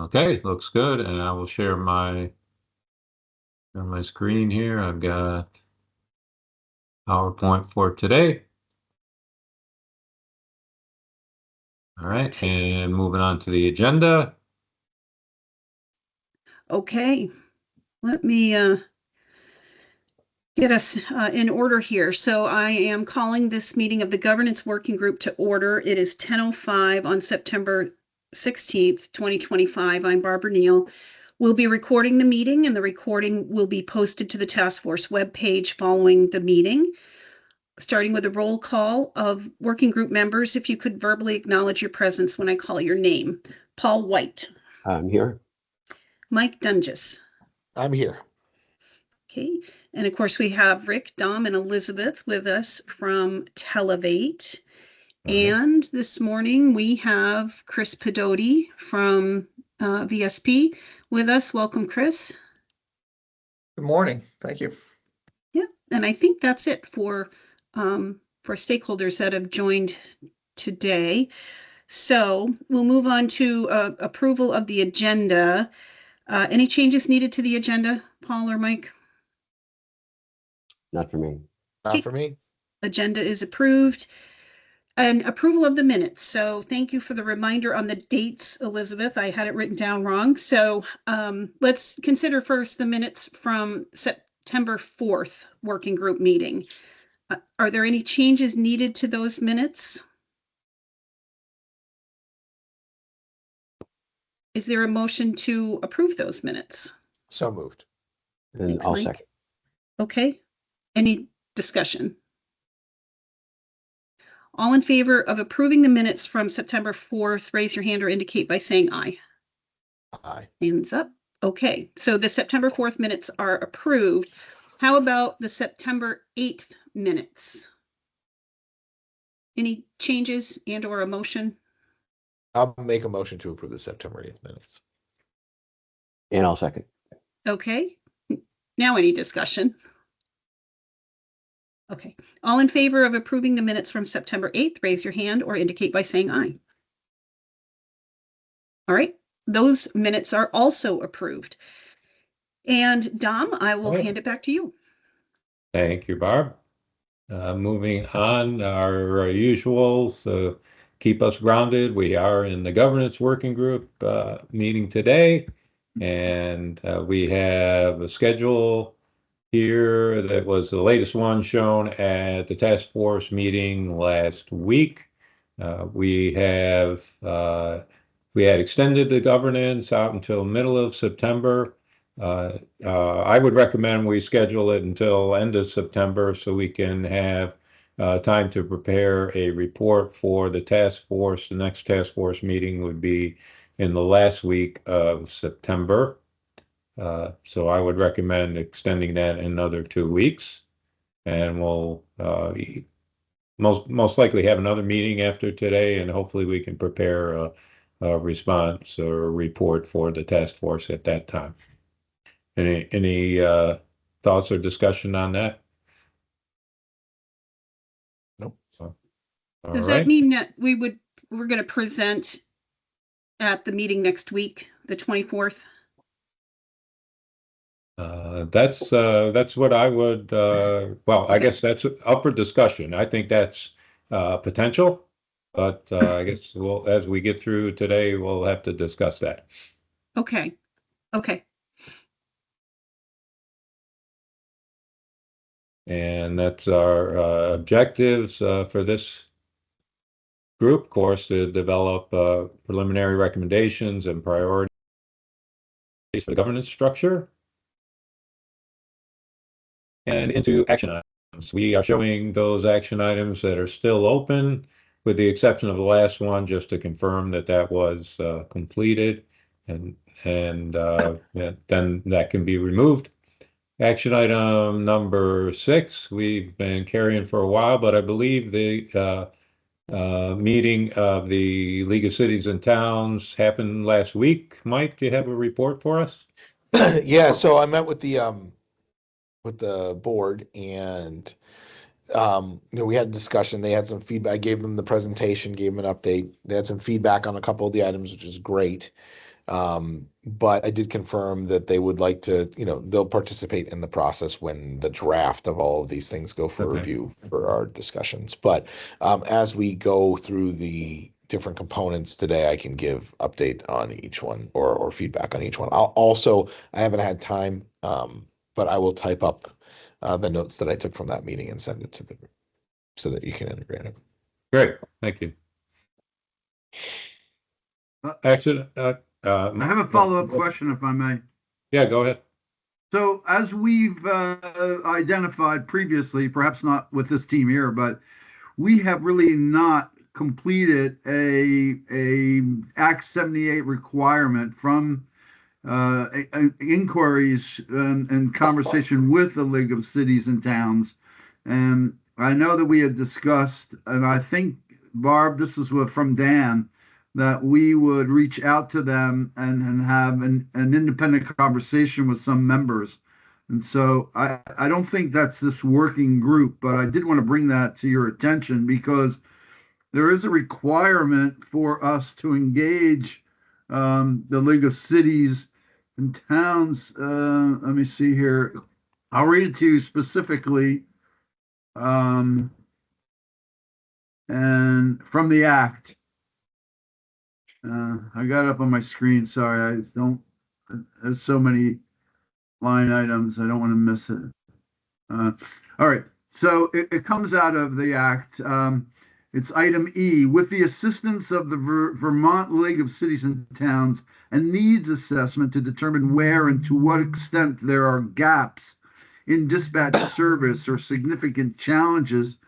Okay, looks good. And I will share my screen here. I've got PowerPoint for today. All right, and moving on to the agenda. Okay, let me get us in order here. So I am calling this meeting of the Governance Working Group to order. It is 10:05 on September 16th, 2025. I'm Barbara Neal. We'll be recording the meeting, and the recording will be posted to the task force webpage following the meeting. Starting with a roll call of working group members, if you could verbally acknowledge your presence when I call your name. Paul White. I'm here. Mike Dunges. I'm here. Okay, and of course we have Rick, Dom, and Elizabeth with us from Televate. And this morning we have Chris Pedotti from VSP with us. Welcome, Chris. Good morning. Thank you. Yeah, and I think that's it for stakeholders that have joined today. So we'll move on to approval of the agenda. Any changes needed to the agenda, Paul or Mike? Not for me. Not for me. Agenda is approved. And approval of the minutes. So thank you for the reminder on the dates, Elizabeth. I had it written down wrong. So let's consider first the minutes from September 4th working group meeting. Are there any changes needed to those minutes? Is there a motion to approve those minutes? So moved. And Thanks, I'll Mike. second. Okay. Any discussion? All in favor of approving the minutes from September 4th, raise your hand or indicate by saying aye. Aye. Hands up. Okay, so the September 4th minutes are approved. How about the September 8th minutes? Any changes and or a motion? I'll make a motion to approve the September 8th minutes. And I'll second. Okay, now any discussion? Okay, all in favor of approving the minutes from September 8th, raise your hand or indicate by saying aye. All right, those minutes are also approved. And Dom, I will hand it back to you. Thank you, Barb. Moving on, our usuals, keep us grounded. We are in the governance working group meeting today, and we have a schedule here that was the latest one shown at the task force meeting last week. We had extended the governance out until middle of September. I would recommend we schedule it until end of September so we can have time to prepare a report for the task force. The next task force meeting would be in the last week of September. So I would recommend extending that another 2 weeks, and we'll most likely have another meeting after today, and hopefully we can prepare a response or a report for the task force at that time. Any thoughts or discussion on that? Nope. Does that mean that we're going to present at the meeting next week, the 24th? That's what I would, well, I guess that's up for discussion. I think that's potential, but I guess as we get through today, we'll have to discuss that. Okay. And that's our objectives for this group course, to develop preliminary recommendations and priorities for the governance structure and into action items. We are showing those action items that are still open, with the exception of the last one, just to confirm that that was completed, and then that can be removed. Action item number 6, we've been carrying for a while, but I believe the meeting of the League of Cities and Towns happened last week. Mike, do you have a report for us? Yeah, so I met with the board, and we had a discussion. They had some feedback. I gave them the presentation, gave them an update. They had some feedback on a couple of the items, which is great. But I did confirm that they would like to, they'll participate in the process when the draft of all of these things go for Okay. review for our discussions. But as we go through the different components today, I can give update on each one or feedback on each one. I haven't had time, but I will type up the notes that I took from that meeting and send it to the group so that you can integrate it. Great, thank you. Accident, I have a follow-up question, if I may. Yeah, go ahead. So as we've identified previously, perhaps not with this team here, but we have really not completed a Act 78 requirement from inquiries and conversation with the League of Cities and Towns. And I know that we had discussed, and I think, Barb, this is what from Dan, that we would reach out to them and have an independent conversation with some members. And so I don't think that's this working group, but I did want to bring that to your attention because there is a requirement for us to engage the League of Cities and Towns. Let me see here. I'll read it to you specifically. And from the act. I got it up on my screen. Sorry, I don't. There's so many line items. I don't want to miss it. All right. So it comes out of the act. It's item E. With the assistance of the Vermont League of Cities and Towns, a needs assessment to determine where and to what extent there are gaps in dispatch service or significant challenges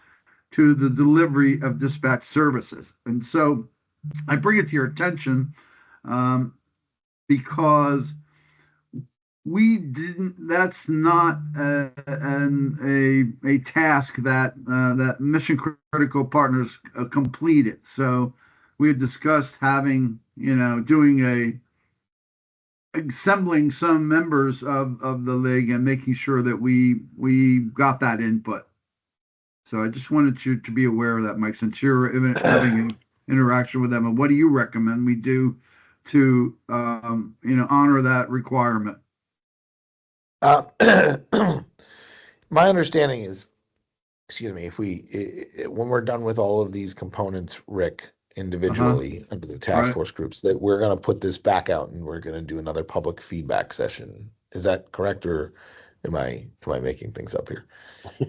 to the delivery of dispatch services. And so I bring it to your attention because we didn't. That's not a task that that Mission Critical Partners completed. So we had discussed having, doing assembling some members of the league and making sure that we got that input. So I just wanted you to be aware of that, Mike, since you're having an interaction with them. And what do you recommend we do to, honor that requirement? My understanding is, excuse me, when we're done with all of these components, Rick, individually under the task force groups, that we're going to put this back out and we're going to do another public feedback session. Is that correct, or am I making things up here?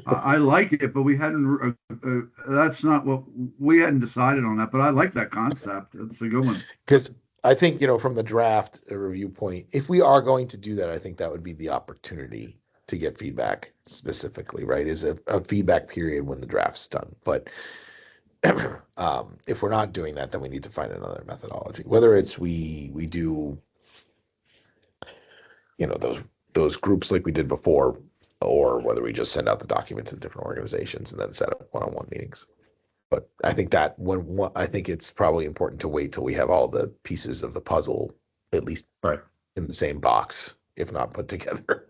I like it, but we hadn't. That's not what we hadn't decided on that. But I like that concept. It's a good one. Because I think, from the draft review point, if we are going to do that, I think that would be the opportunity to get feedback specifically, right? Is a feedback period when the draft's done. But if we're not doing that, then we need to find another methodology. Whether it's we do, those groups like we did before, or whether we just send out the document to the different organizations and then set up one-on-one meetings. But I think that I think it's probably important to wait till we have all the pieces of the puzzle, at least in the same box, if not put together.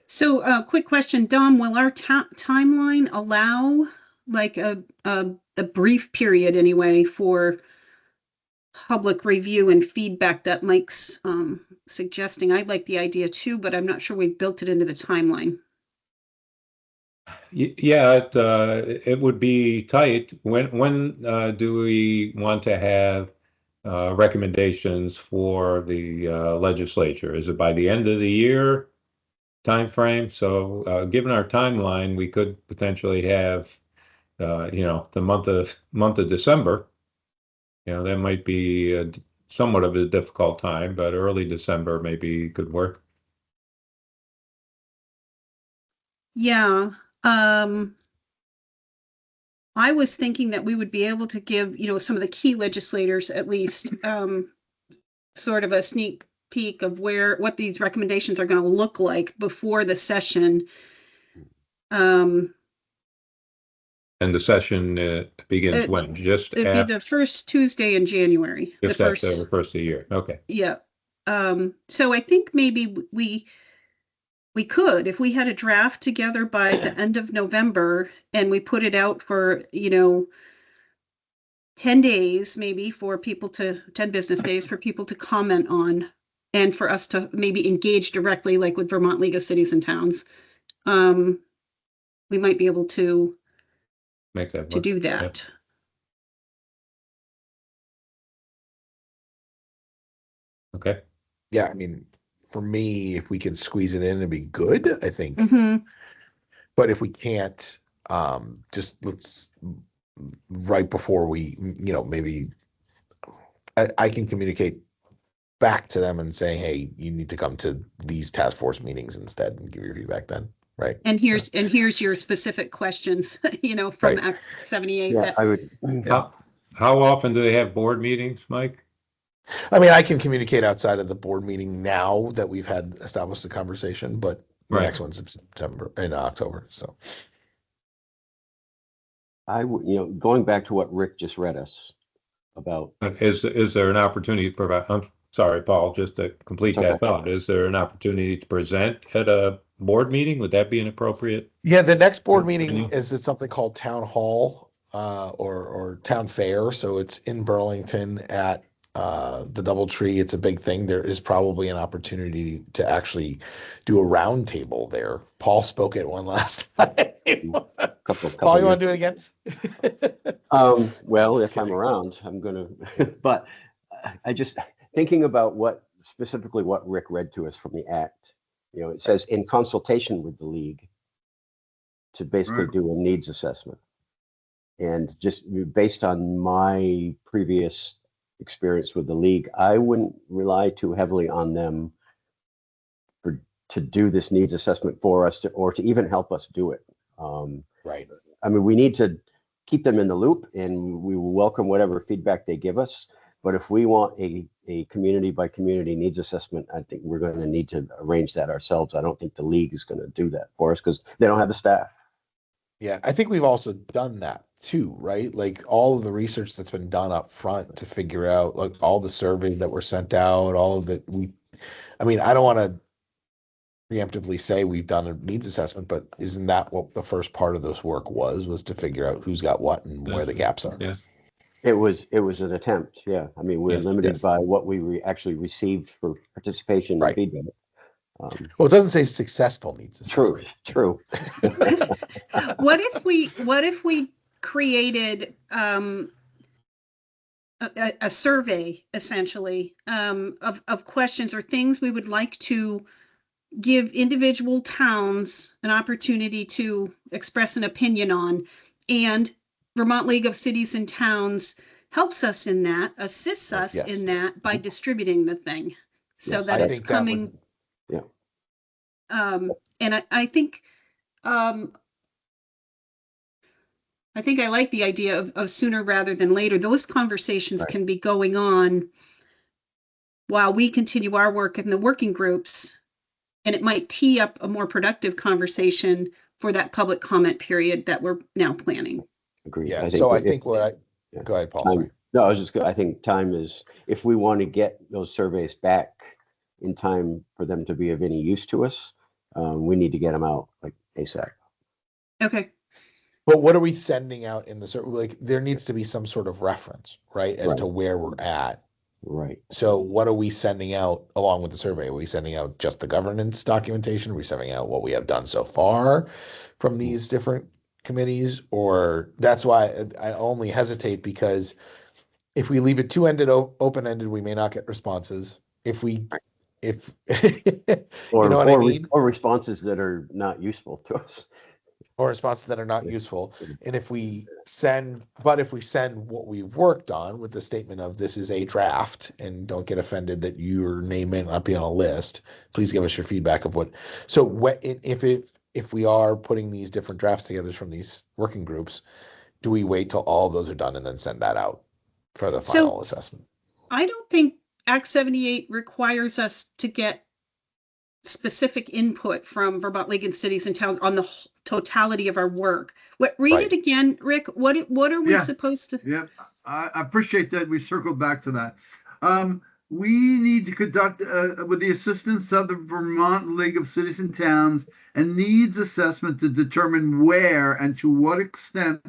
So, quick question, Dom, will our timeline allow like a brief period anyway for public review and feedback that Mike's suggesting? I like the idea too, but I'm not sure we've built it into the timeline. Yeah, it would be tight. When do we want to have recommendations for the legislature? Is it by the end of the year time frame? So given our timeline, we could potentially have the month of December. That might be somewhat of a difficult time, but early December maybe could work. Yeah. I was thinking that we would be able to give, some of the key legislators at least sort of a sneak peek of what these recommendations are going to look like before the session. And the session begins when? It'd be the first Tuesday in January. Just after the first of the year. Okay. Yeah. So I think maybe we could, if we had a draft together by the end of November and we put it out for, 10 days, maybe for people to 10 business days for people to comment on, and for us to maybe engage directly, like with Vermont League of Cities and Towns. We might be able to Make that work. do Yeah. that. Okay. Yeah, I mean, for me, if we can squeeze it in, it'd be good, I think. Mhm. But if we can't, just let's right before we, maybe I can communicate back to them and say, hey, you need to come to these task force meetings instead and give your feedback then, right? And here's your specific questions, from Right. Act 78. Yeah, That I would. How often do they have board meetings, Mike? I mean, I can communicate outside of the board meeting now that we've had established the conversation, but the Right. next one's in October. So I would, going back to what Rick just read us about. Is there an opportunity to provide, I'm sorry, Paul, just to complete It's that okay. thought, is there an opportunity to present at a board meeting? Would that be an appropriate? yeah, the next board Good meeting venue. is something called town hall, or town fair. So it's in Burlington at the Doubletree. It's a big thing. There is probably an opportunity to actually do a round table there. Paul spoke at one last time. Couple Paul, you years. want to do it again? Well, Just if I'm kidding. around, I'm gonna. But I just thinking about what specifically what Rick read to us from the act. It says in consultation with the league to basically Right. do a needs assessment, and just based on my previous experience with the league, I wouldn't rely too heavily on them to do this needs assessment for us or to even help us do it. Right. I mean, we need to keep them in the loop, and we will welcome whatever feedback they give us. But if we want a community by community needs assessment, I think we're going to need to arrange that ourselves. I don't think the league is going to do that for us because they don't have the staff. Yeah, I think we've also done that too, right? Like all of the research that's been done up front to figure out, like all the surveys that were sent out, all of that I mean, I don't want to preemptively say we've done a needs assessment, but isn't that what the first part of this work was to figure out who's got what and where the gaps are? Yeah. It was an attempt. Yeah. I mean, we're Yes, limited yes. by what we actually received for participation and Right. feedback. Well, it doesn't say successful needs assessment. True. What if we created a survey essentially of questions or things we would like to give individual towns an opportunity to express an opinion on, and Vermont League of Cities and Towns helps us in that, assists us Yes. in that by distributing the thing so Yes, that I it's think that would- coming. Yeah. And I think I like the idea of sooner rather than later. Those conversations Right. can be going on while we continue our work in the working groups, and it might tee up a more productive conversation for that public comment period that we're now planning. Agreed. Yeah. I So I if- think what yeah. go ahead, Paul. time- Sorry. No, I think time is, if we want to get those surveys back in time for them to be of any use to us, we need to get them out like ASAP. Okay. But what are we sending out in the survey? Like there needs to be some sort of reference, right, as to Right. where we're at. Right. So what are we sending out along with the survey? Are we sending out just the governance documentation? Are we sending out what we have done so far from these different committees? Or that's why I only hesitate, because if we leave it open-ended, we may not get responses. If you know what I mean? Or responses that are not useful to us. Or responses that are not Yeah. useful. And if we send what we've worked on with the statement of this is a draft, and don't get offended that your name may not be on a list, please give us your feedback of what. So if we are putting these different drafts together from these working groups, do we wait till all of those are done and then send that out for the So- final assessment? I don't think Act 78 requires us to get specific input from Vermont League of Cities and Towns on the totality of our work. Read it again, Rick. What are we Yeah. supposed to? Yeah, I appreciate that. We circled back to that. We need to conduct, with the assistance of the Vermont League of Cities and Towns, a needs assessment to determine where and to what extent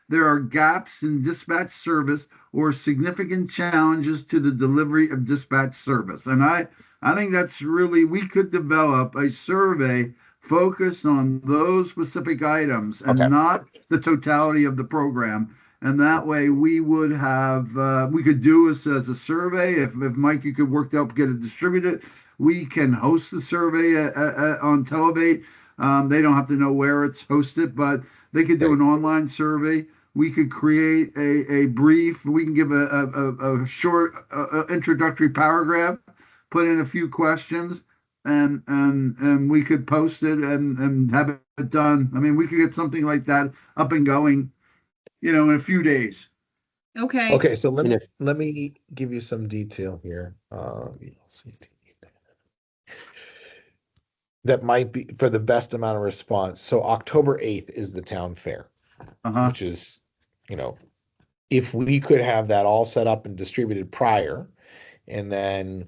there are gaps in dispatch service or significant challenges to the delivery of dispatch service. And I think that's really, we could develop a survey focused on those specific items and Okay. not the totality of the program. And that way we would have, we could do this as a survey. If Mike, you could work to help get it distributed, we can host the survey on Televate. They don't have to know where it's hosted, but they could do an online survey. We could create a brief. We can give a short introductory paragraph, put in a few questions, and we could post it and have it done. I mean, we could get something like that up and going, in a few days. Okay. Okay, so And if let me give you some detail here. VLCT. That might be for the best amount of response. So October 8th is the town fair, which is, if we could have that all set up and distributed prior, and then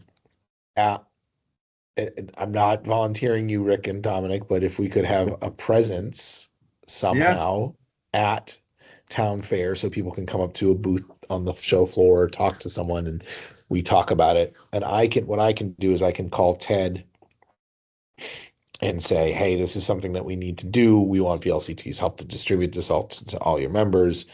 I'm not volunteering you, Rick and Dominic, but if we could have a presence somehow at town fair so people can come up to a booth on the show floor or talk to someone and we talk about it. And what I can do is I can call Ted and say, hey, this is something that we need to do. We want PLCT's help to distribute this all to all your members.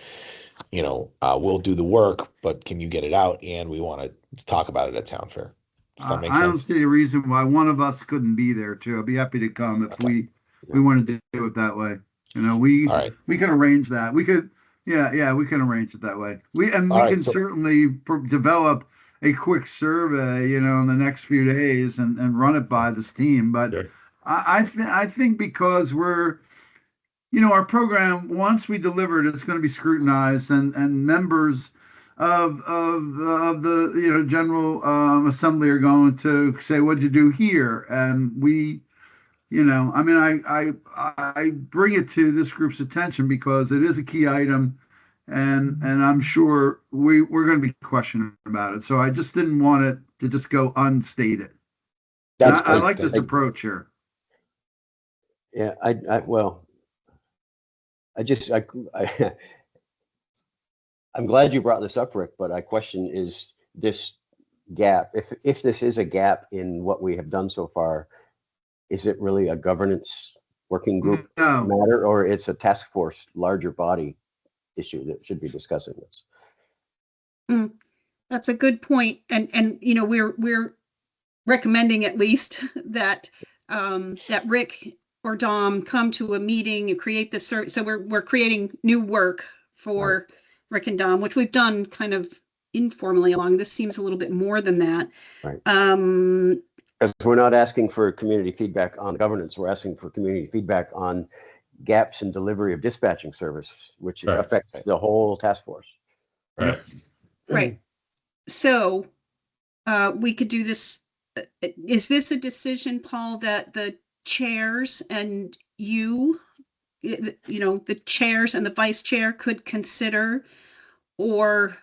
We'll do the work, but can you get it out? And we want to talk about it at town fair. Does that make sense? I don't see a reason why one of us couldn't be there too. I'd be happy to come if we wanted to do it that way. We All right. we can arrange that. We could, we can arrange it that way. We can certainly develop a quick survey, in the next few days and run it by this team. But Sure. I think because we're, our program, once we deliver it, it's going to be scrutinized and members of the general assembly are going to say, what'd you do here? And we, I bring it to this group's attention because it is a key item and I'm sure we're going to be questioning about it. So I just didn't want it to just go unstated. That's I great. like this approach here. Yeah, I'm glad you brought this up, Rick, but I question, is this gap, if this is a gap in what we have done so far, is it really a governance working group matter, or it's a task force, larger body issue that should be discussing this? That's a good point. And we're recommending at least that that Rick or Dom come to a meeting and create the so we're creating new work for Rick and Dom, which we've done kind of informally along. This seems a little bit more than that. Right. Because we're not asking for community feedback on governance. We're asking for community feedback on gaps in delivery of dispatching service, which affects the whole task force. Right. Right. So we could do this. Is this a decision, Paul, that the chairs and the chairs and the vice chair could consider, or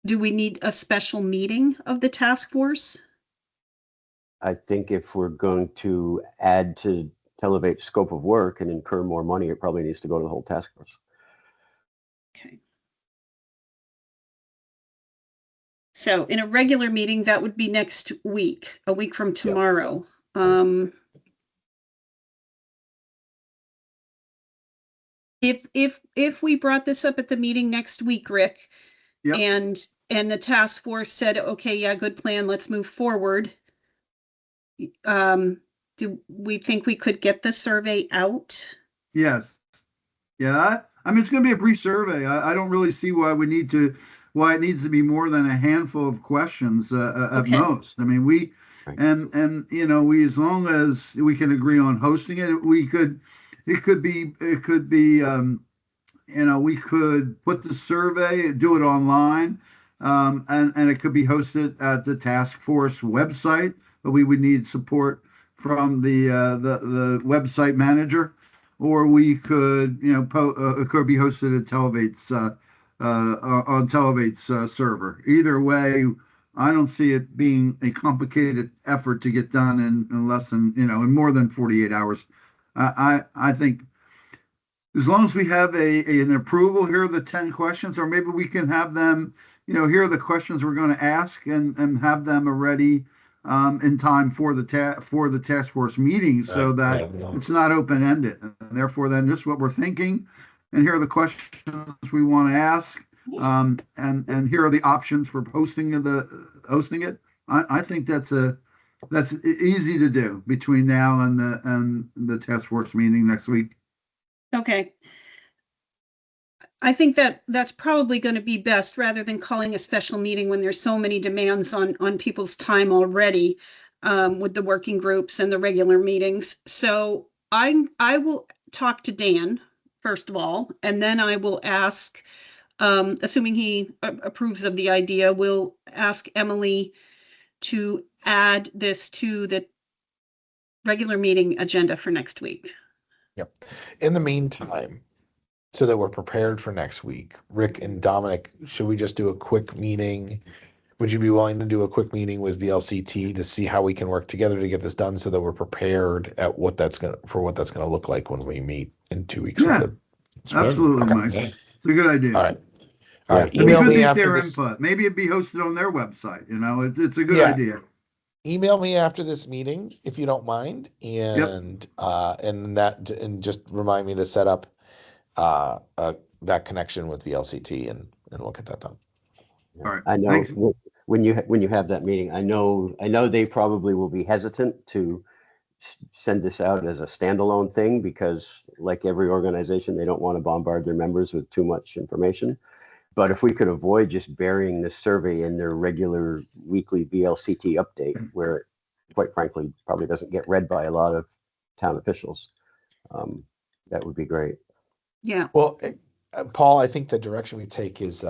do we need a special meeting of the task force? I think if we're going to add to Televate's scope of work and incur more money, it probably needs to go to the whole task force. Okay. So in a regular meeting, that would be next week, a week from tomorrow. If we brought this up at the meeting next week, Rick, and the task force said, okay, yeah, good plan, let's move forward. Do we think we could get the survey out? Yes. Yeah. I mean, it's going to be a brief survey. I don't really see why it needs to be more than a handful of questions at most. I mean, we as long as we can agree on hosting it, we could put the survey, do it online, and it could be hosted at the task force website, but we would need support from the website manager, or we could, it could be hosted at Televate's on Televate's server. Either way, I don't see it being a complicated effort to get done in less than, in more than 48 hours. I think as long as we have an approval, here are the 10 questions, or maybe we can have them, here are the questions we're going to ask and have them already in time for the task force meeting so that it's not open-ended. And therefore, then this is what we're thinking. And here are the questions we want to ask. And here are the options for hosting it. I think that's easy to do between now and the task force meeting next week. Okay. I think that's probably going to be best rather than calling a special meeting when there's so many demands on people's time already with the working groups and the regular meetings. So I will talk to Dan first of all, and then I will ask, assuming he approves of the idea, we'll ask Emily to add this to the regular meeting agenda for next week. Yep. In the meantime, so that we're prepared for next week, Rick and Dominic, should we just do a quick meeting? Would you be willing to do a quick meeting with VLCT to see how we can work together to get this done so that we're prepared at what that's gonna look like when we meet in 2 weeks? Yeah, with absolutely, okay. Mike. It's a good idea. All right. All right. Maybe Email me get after their this. input. Maybe it'd be hosted on their website. It's a good idea. Email me after this meeting if you don't mind, and just remind me to set up that connection with VLCT, and we'll get that done. All right. I know. Thanks. When you have that meeting, I know they probably will be hesitant to send this out as a standalone thing because, like every organization, they don't want to bombard their members with too much information. But if we could avoid just burying this survey in their regular weekly VLCT update, where it, quite frankly, probably doesn't get read by a lot of town officials, that would be great. Yeah. Well, Paul, I think the direction we take is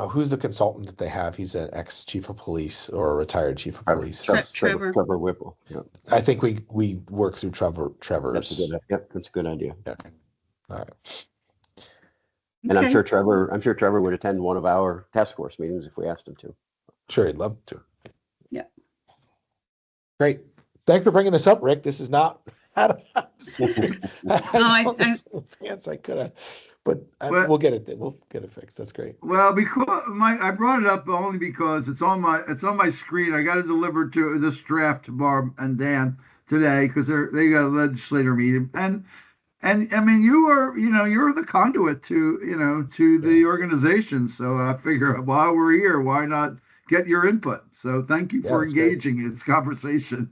who's the consultant that they have? He's an ex-chief of police or a retired chief of police. Trevor Whipple. Yeah. I think we work through Trevor's. That's a good idea. Okay. All right. And I'm sure Trevor would attend one of our task force meetings if we asked him to. Sure, he'd love to. Yeah. Great. Thanks for bringing this up, Rick. This is not. I could have, but we'll get it. We'll get it fixed. That's great. Well, because I brought it up only because it's on my screen. I got to deliver to this draft to Barb and Dan today because they got a legislator meeting and I mean you're the conduit to the organization. So I figure while we're here, why not get your input? So thank you for engaging in this conversation.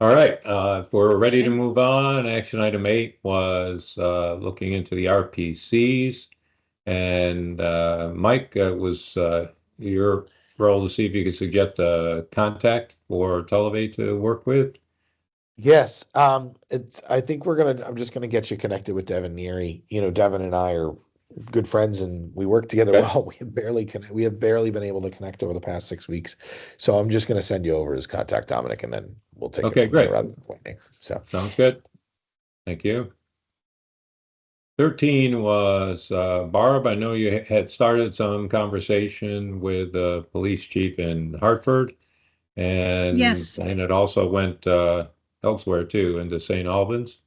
All right, if we're ready to move on, action item 8 was looking into the RPCs. And Mike, was your role to see if you could suggest a contact for Tulivate to work with? Yes. I think I'm just gonna get you connected with Devin Neary. Devin and I are good friends and we work together well. We have barely been able to connect over the past 6 weeks. So I'm just gonna send you over his contact, Dominic, and then we'll take it from great. there rather than waiting. So sounds good. Thank you. 13 was Barb. I know you had started some conversation with the police chief in Hartford, and yes, and it also went elsewhere too, into St. Albans.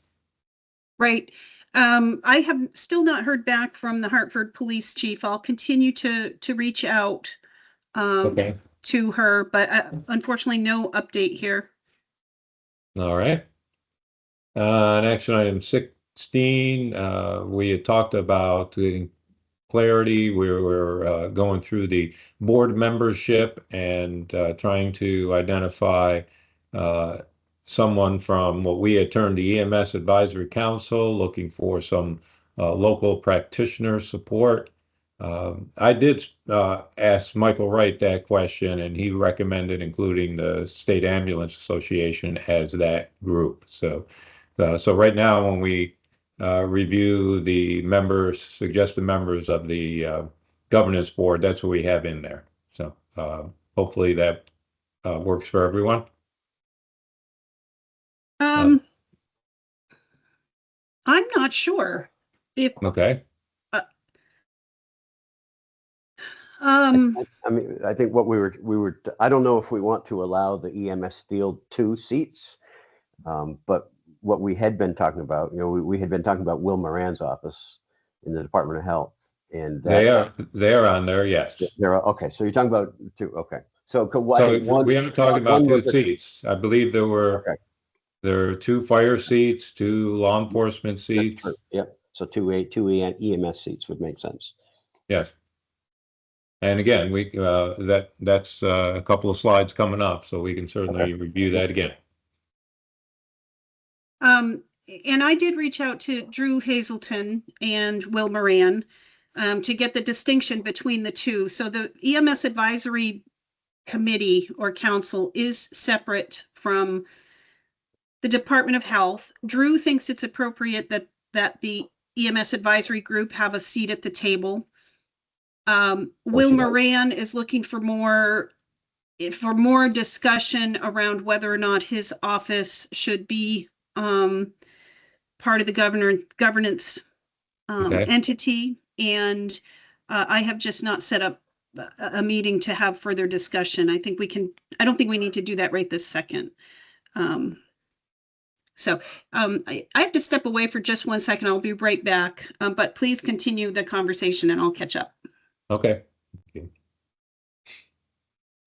Right. I have still not heard back from the Hartford police chief. I'll continue to reach out to her, but unfortunately, no update here. All right. And action item 16, we had talked about getting clarity. We were going through the board membership and trying to identify someone from what we had termed the EMS Advisory Council, looking for some local practitioner support. I did ask Michael Wright that question, and he recommended including the State Ambulance Association as that group. So right now, when we review the suggested members of the governance board, that's what we have in there. So hopefully that works for everyone. I'm not sure if. Okay. I mean, I think what we were. I don't know if we want to allow the EMS field 2 seats. But what we had been talking about, we had been talking about Will Moran's office in the Department of Health, and that They are on there, yes. okay. So you're talking about two. Okay. So So we haven't talked about two seats. I believe there Okay. are two fire seats, two law enforcement seats. That's true. Yep. So two EMS seats would make sense. Yes. And again, that's a couple of slides coming up, so we can certainly review that again. And I did reach out to Drew Hazelton and Will Moran to get the distinction between the two. So the EMS Advisory Committee or Council is separate from the Department of Health. Drew thinks it's appropriate that the EMS Advisory Group have a seat at the table. Will Moran is looking for more discussion around whether or not his office should be part of the governance entity. And I have just not set up a meeting to have further discussion. I don't think we need to do that right this second. So I have to step away for just 1 second. I'll be right back. But please continue the conversation and I'll catch up. Okay.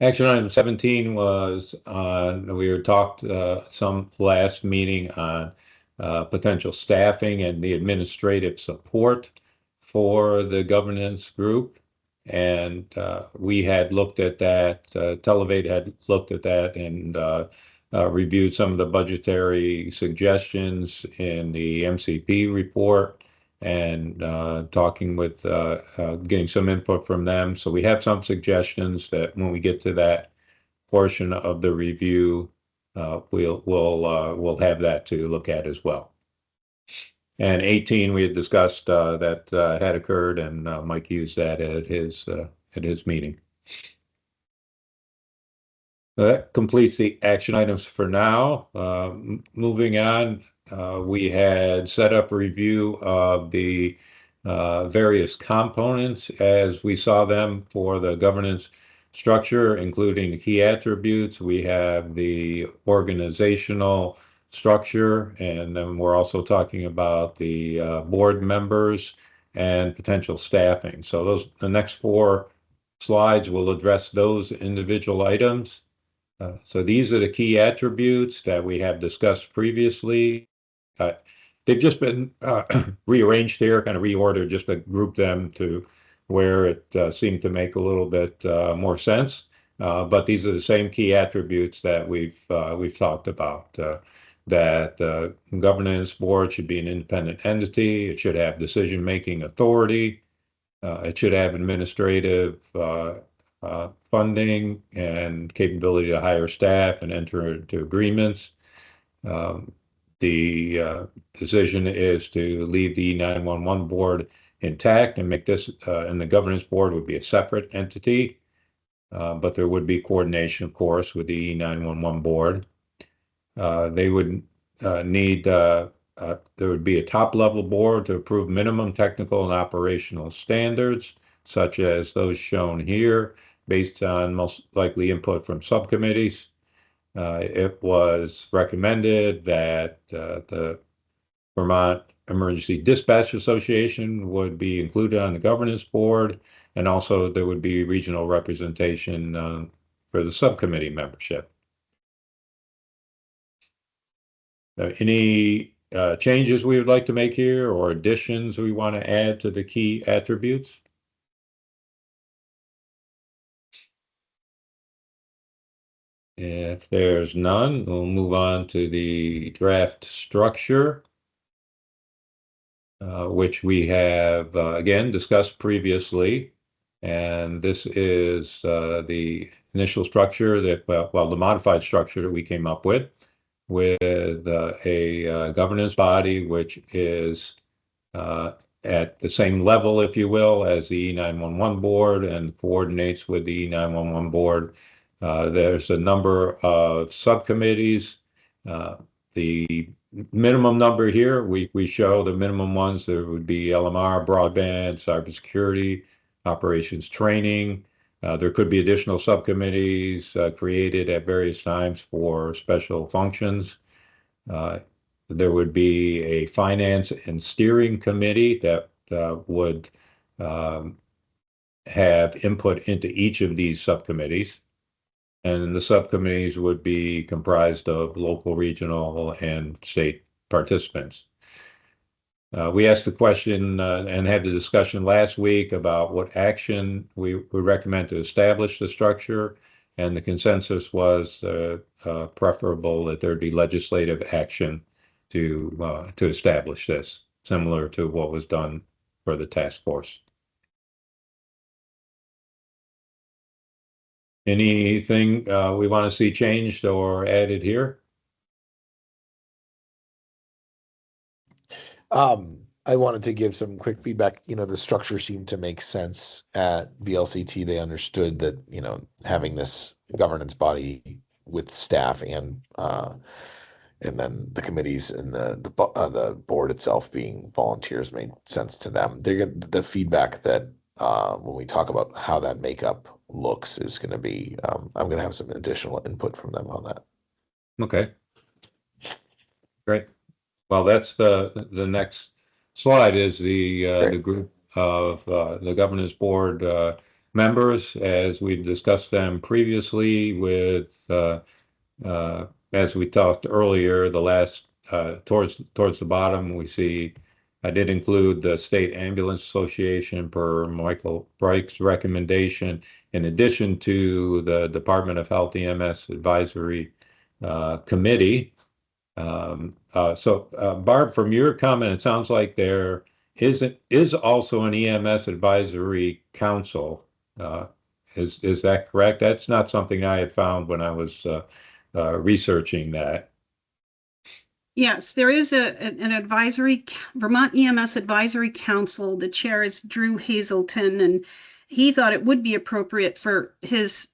Action item 17 was we had talked some last meeting on potential staffing and the administrative support for the governance group. And we had looked at that, Televate had looked at that and reviewed some of the budgetary suggestions in the MCP report and talking with getting some input from them. So we have some suggestions that when we get to that portion of the review, we'll have that to look at as well. And 18, we had discussed that had occurred, and Mike used that at his meeting. So that completes the action items for now. Moving on, we had set up a review of the various components as we saw them for the governance structure, including the key attributes. We have the organizational structure, and then we're also talking about the board members and potential staffing. So the next 4 slides will address those individual items. So these are the key attributes that we have discussed previously. They've just been rearranged here, kind of reordered, just to group them to where it seemed to make a little bit more sense. But these are the same key attributes that we've talked about. That governance board should be an independent entity. It should have decision-making authority. It should have administrative funding and capability to hire staff and enter into agreements. The decision is to leave the E911 board intact and make this, and the governance board would be a separate entity, but there would be coordination, of course, with the E911 board. They would need, there would be a top-level board to approve minimum technical and operational standards, such as those shown here, based on most likely input from subcommittees. It was recommended that the Vermont Emergency Dispatch Association would be included on the governance board, and also there would be regional representation for the subcommittee membership. Any changes we would like to make here or additions we want to add to the key attributes? If there's none, we'll move on to the draft structure, which we have again discussed previously. And this is the initial structure that, well, the modified structure that we came up with a governance body, which is at the same level, if you will, as the E911 board and coordinates with the E911 board. There's a number of subcommittees. The minimum number here, we show the minimum ones. There would be LMR, broadband, cybersecurity, operations training. There could be additional subcommittees created at various times for special functions. There would be a finance and steering committee that would have input into each of these subcommittees. And the subcommittees would be comprised of local, regional, and state participants. We asked the question and had the discussion last week about what action we would recommend to establish the structure, and the consensus was preferable that there be legislative action to establish this, similar to what was done for the task force. Anything we want to see changed or added here? I wanted to give some quick feedback. You know, the structure seemed to make sense at VLCT. They understood that, you know, having this governance body with staff and then the committees and the board itself being volunteers made sense to them. The feedback that when we talk about how that makeup looks is going to be, I'm going to have some additional input from them on that. Okay. Great. Well, that's the next slide is the group of the governance board members, as we discussed them previously with as we talked earlier, the last towards the bottom, we see I did include the State Ambulance Association per Michael Brike's recommendation, in addition to the Department of Health EMS Advisory Committee. Barb, from your comment, it sounds like there is also an EMS Advisory Council. Is that correct? That's not something I had found when I was researching that. Yes, there is an advisory, Vermont EMS Advisory Council. The chair is Drew Hazelton, and he thought it would be appropriate for his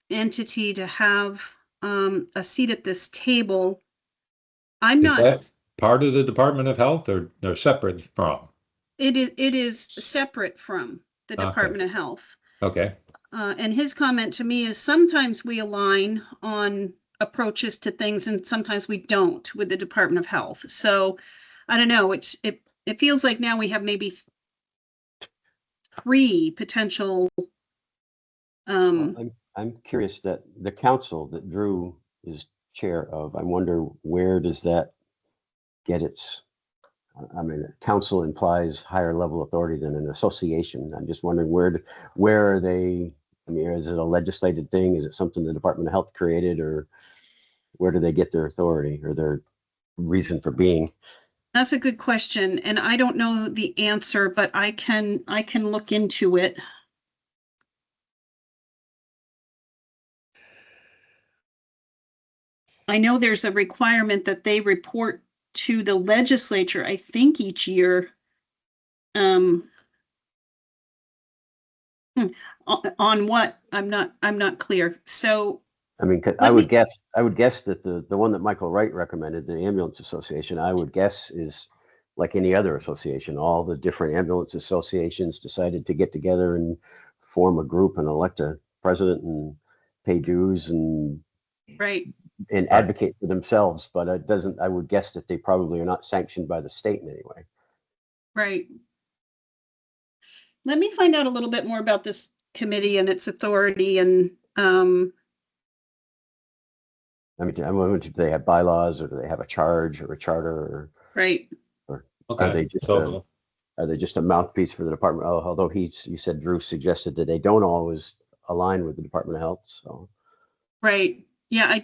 entity to have a seat at this table. Is that part of the Department of Health or separate from? It is separate from the Department of Health. Okay. And his comment to me is sometimes we align on approaches to things and sometimes we don't with the Department of Health. So I don't know, it feels like now we have maybe 3 potential. I'm curious that the council that Drew is chair of, I wonder where does that get its, I mean, council implies higher level authority than an association. I'm just wondering where are they, I mean, is it a legislated thing? Is it something the Department of Health created, or where do they get their authority or their reason for being? That's a good question, and I don't know the answer, but I can look into it. I know there's a requirement that they report to the legislature, I think each year. On what? I'm not clear. So I mean, I would guess that the one that Michael Wright recommended, the Ambulance Association, I would guess is like any other association. All the different ambulance associations decided to get together and form a group and elect a president and pay dues and advocate for themselves. But it doesn't, I would guess that they probably are not sanctioned by the state in any way. Right. Let me find out a little bit more about this committee and its authority. And I mean, do they have bylaws, or do they have a charge or a charter, or right? Or okay. Are they just a mouthpiece for the department? Although you said Drew suggested that they don't always align with the Department of Health. So right, yeah,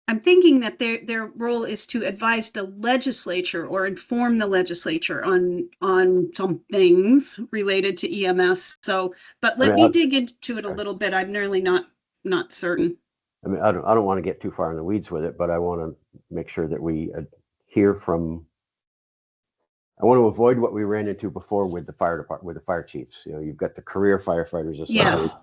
I'm thinking that their role is to advise the legislature or inform the legislature on some things related to EMS. So, but let me dig into it a little bit. I'm really not certain. I mean, I don't want to get too far in the weeds with it, but I want to make sure that we hear from. I want to avoid what we ran into before with the fire department, with the fire chiefs. You know, you've got the career firefighters association. Yes.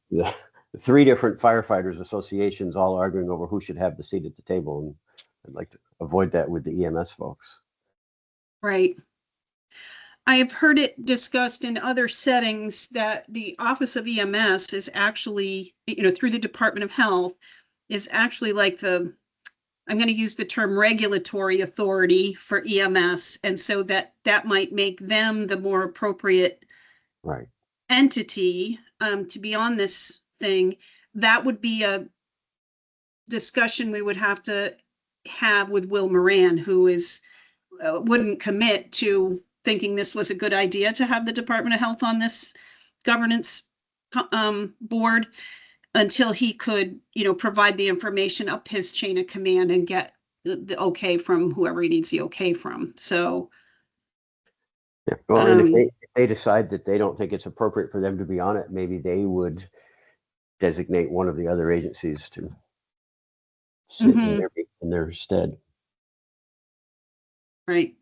You got the 3 different firefighters associations all arguing over who should have the seat at the table, and I'd like to avoid that with the EMS folks. Right. I have heard it discussed in other settings that the Office of EMS is actually, through the Department of Health, is actually like I'm going to use the term regulatory authority for EMS. And so that might make them the more appropriate Right. entity to be on this thing. That would be a discussion we would have to have with Will Moran, who wouldn't commit to thinking this was a good idea to have the Department of Health on this governance board until he could, provide the information up his chain of command and get the okay from whoever he needs the okay from. So, Yeah. Well, and if they decide that they don't think it's appropriate for them to be on it, maybe they would designate one of the other agencies to sit in their stead. Right.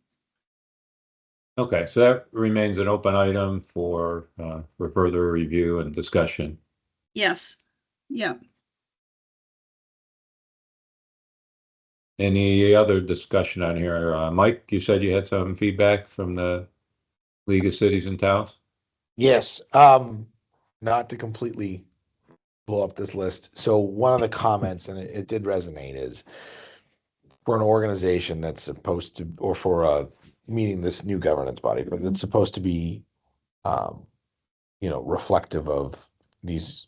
Okay, so that remains an open item for further review and discussion. Yes. Yeah. Any other discussion on here? Mike, you said you had some feedback from the League of Cities and Towns? Yes. Not to completely blow up this list. So one of the comments, and it did resonate, is for an organization that's supposed to, or for a meeting this new governance body, but it's supposed to be, reflective of these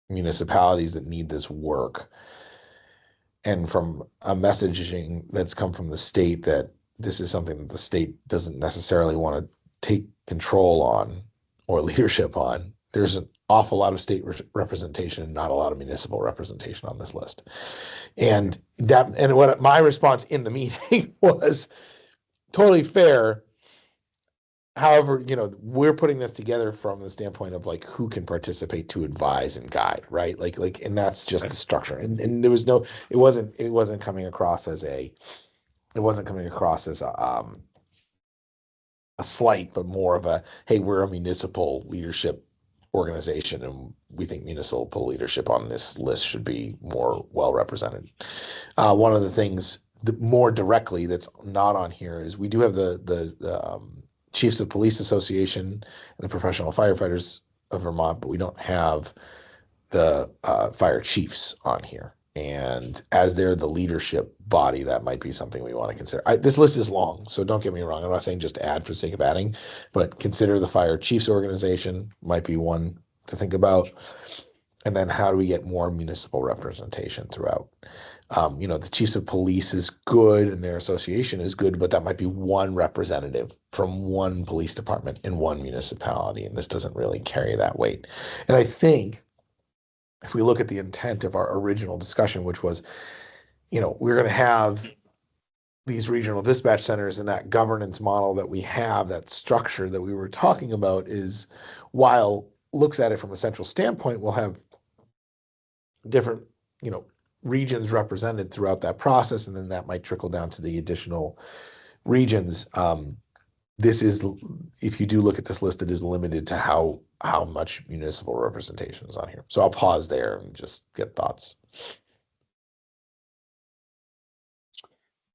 municipalities that need this work. And from a messaging that's come from the state that this is something that the state doesn't necessarily want to take control on or leadership on, there's an awful lot of state representation and not a lot of municipal representation on this list. And what my response in the meeting was totally fair. However, we're putting this together from the standpoint of like who can participate to advise and guide, right? Like, and that's just the structure. And there was it wasn't coming across as a slight, but more of a, hey, we're a municipal leadership organization and we think municipal leadership on this list should be more well represented. One of the things more directly that's not on here is we do have the Chiefs of Police Association and the Professional Firefighters of Vermont, but we don't have the fire chiefs on here. And as they're the leadership body, that might be something we want to consider. This list is long, so don't get me wrong. I'm not saying just add for the sake of adding, but consider the fire chiefs organization might be one to think about. And then how do we get more municipal representation throughout? The chiefs of police is good and their association is good, but that might be one representative from one police department in one municipality. And this doesn't really carry that weight. And I think if we look at the intent of our original discussion, which was, we're going to have these regional dispatch centers, and that governance model that we have, that structure that we were talking about, is, while looks at it from a central standpoint, we'll have different, regions represented throughout that process, and then that might trickle down to the additional regions. This is, if you do look at this list, it is limited to how much municipal representation is on here. So I'll pause there and just get thoughts.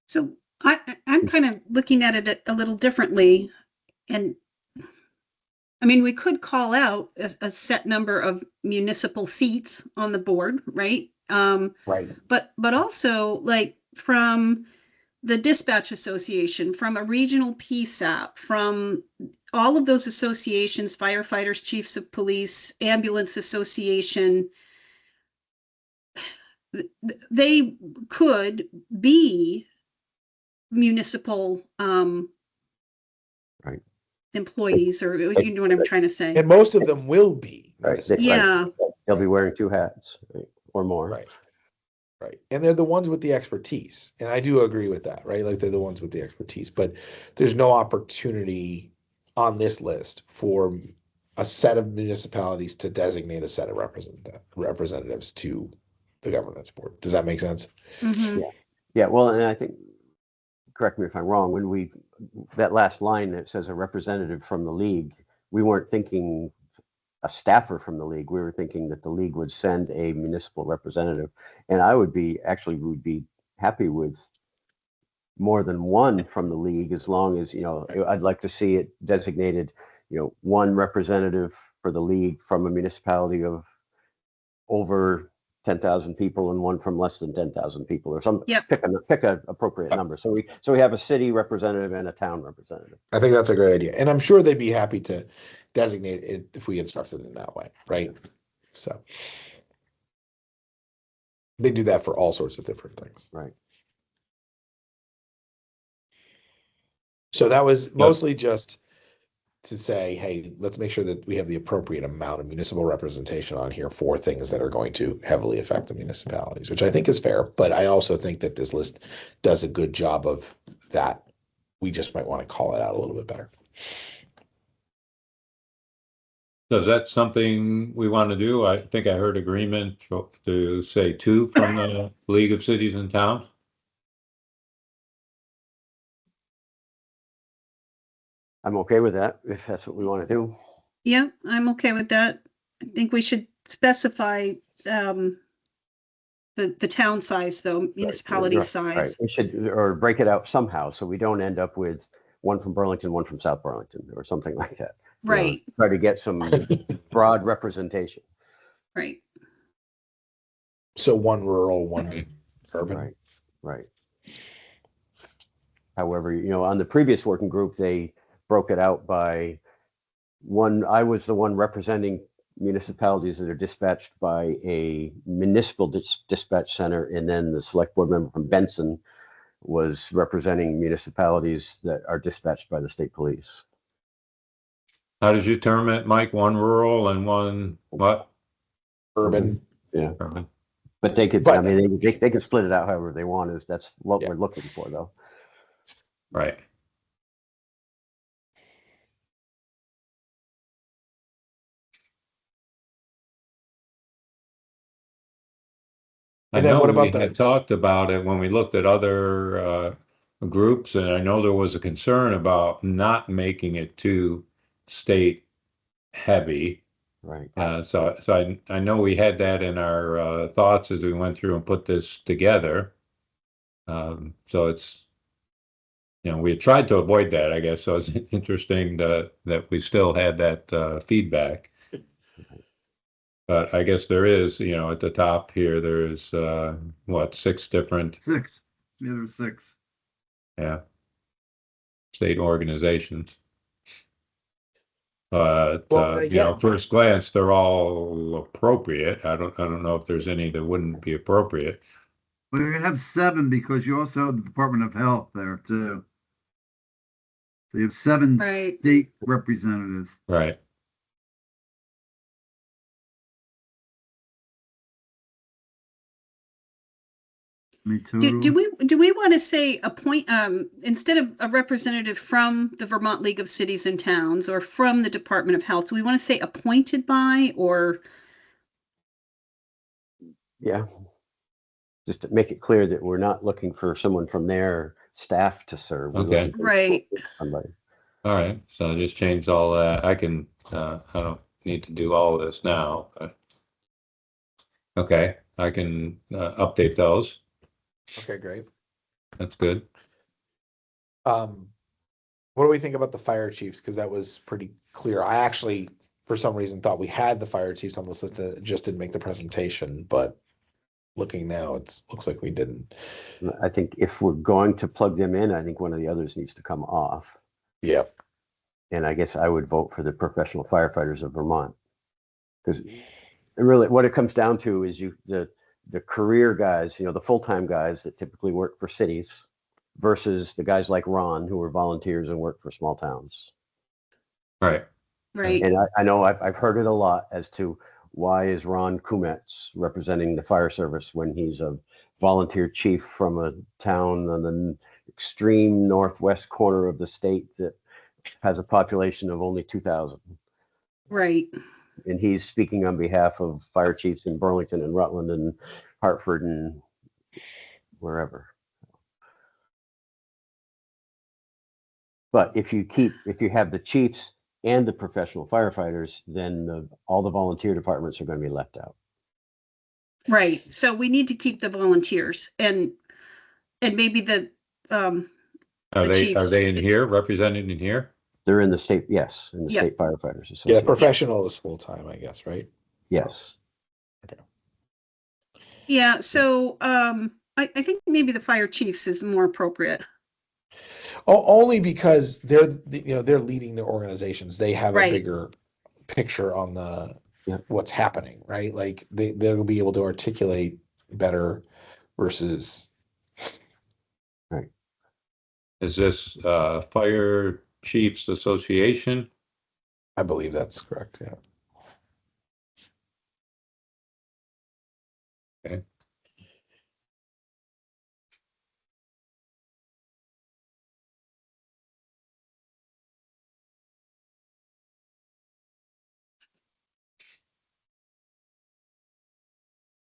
So I'm kind of looking at it a little differently. And I mean, we could call out a set number of municipal seats on the board, right? Right. But also, like, from the Dispatch Association, from a regional PSAP, from all of those associations, firefighters, chiefs of police, ambulance association, they could be municipal right. employees, or you know what I'm trying to say. And most of them will be. Right. Yeah. They'll be wearing two hats, right, or more. Right. Right. And they're the ones with the expertise. And I do agree with that, right? Like, they're the ones with the expertise, but there's no opportunity on this list for a set of municipalities to designate a set of representatives to the governance board. Does that make sense? Mm-hmm. Yeah. Well, and I think, correct me if I'm wrong, when that last line that says a representative from the league, we weren't thinking a staffer from the league. We were thinking that the league would send a municipal representative, and would be happy with more than one from the league, as long as, I'd like to see it designated, one representative for the league from a municipality of over 10,000 people and one from less than 10,000 people, or some, Yep. pick a appropriate number. So we have a city representative and a town representative. I think that's a great idea. And I'm sure they'd be happy to designate it if we instructed them that way, right? So they do that for all sorts of different things. Right. So that was mostly just to say, hey, let's make sure that we have the appropriate amount of municipal representation on here for things that are going to heavily affect the municipalities, which I think is fair. But I also think that this list does a good job of that. We just might want to call it out a little bit better. So is that something we want to do? I think I heard agreement to say 2 from the League of Cities and Towns. I'm okay with that, if that's what we want to do. Yeah, I'm okay with that. I think we should specify the town size, though, municipality Right. size. We should, or break it out somehow, so we don't end up with one from Burlington, one from South Burlington, or something like that. You know, Right, try to get some broad representation. right. So one rural, one urban. Right. However, on the previous working group, they broke it out by one. I was the one representing municipalities that are dispatched by a municipal dispatch center, and then the select board member from Benson was representing municipalities that are dispatched by the state police. How did you term it, Mike? 1 rural and 1 what? Urban. Yeah. Urban. But they could, But- I mean, they can split it out however they want. That's what we're looking for, though. Right. I And then know what we about had talked about it when we looked at other groups, and I know there was a concern about not making it too state heavy. Right. So I know we had that in our thoughts as we went through and put this together. So it's, we had tried to avoid that, I guess. So it's interesting that we still had that feedback. But I guess there is, at the top here, there's 6 different 6. Yeah, there's 6. state organizations. But Well, first glance, they're all appropriate. I don't know if there's any that wouldn't be appropriate. Well, you're gonna have 7 because you also have the Department of Health there too. So you have 7 Right. state representatives. Right. Me too. Do we want to say appoint instead of a representative from the Vermont League of Cities and Towns or from the Department of Health? Do we want to say appointed by, or Yeah. Just to make it clear that we're not looking for someone from their staff to serve. We're Okay. looking for Right. somebody. All right. So I just changed all that. I don't need to do all of this now, but okay, I can update those. Okay, great. That's good. What do we think about the fire chiefs? Because that was pretty clear. I actually, for some reason, thought we had the fire chiefs on this list that just didn't make the presentation, but looking now, looks like we didn't. I think if we're going to plug them in, I think one of the others needs to come off. Yeah. And I guess I would vote for the professional firefighters of Vermont. Because really what it comes down to is the career guys, the full-time guys that typically work for cities versus the guys like Ron who are volunteers and work for small towns. Right. right? And I know I've heard it a lot as to why is Ron Kumetz representing the fire service when he's a volunteer chief from a town on the extreme northwest corner of the state that has a population of only 2,000. Right. And he's speaking on behalf of fire chiefs in Burlington and Rutland and Hartford and wherever. But if you have the chiefs and the professional firefighters, then all the volunteer departments are going to be left out. Right. So we need to keep the volunteers and maybe the Are the chiefs. they in here, represented in here? They're in the state, yes, in the Yep. State Firefighters Yeah, Association. professional is full-time, I guess, right? Yes. Okay. Yeah, so I think maybe the fire chiefs is more appropriate. Only because they're leading their organizations. They have a Right. bigger picture on Yeah. what's happening, right? Like they'll be able to articulate better versus. Right. Is this Fire Chiefs Association? I believe that's correct. Yeah. Okay.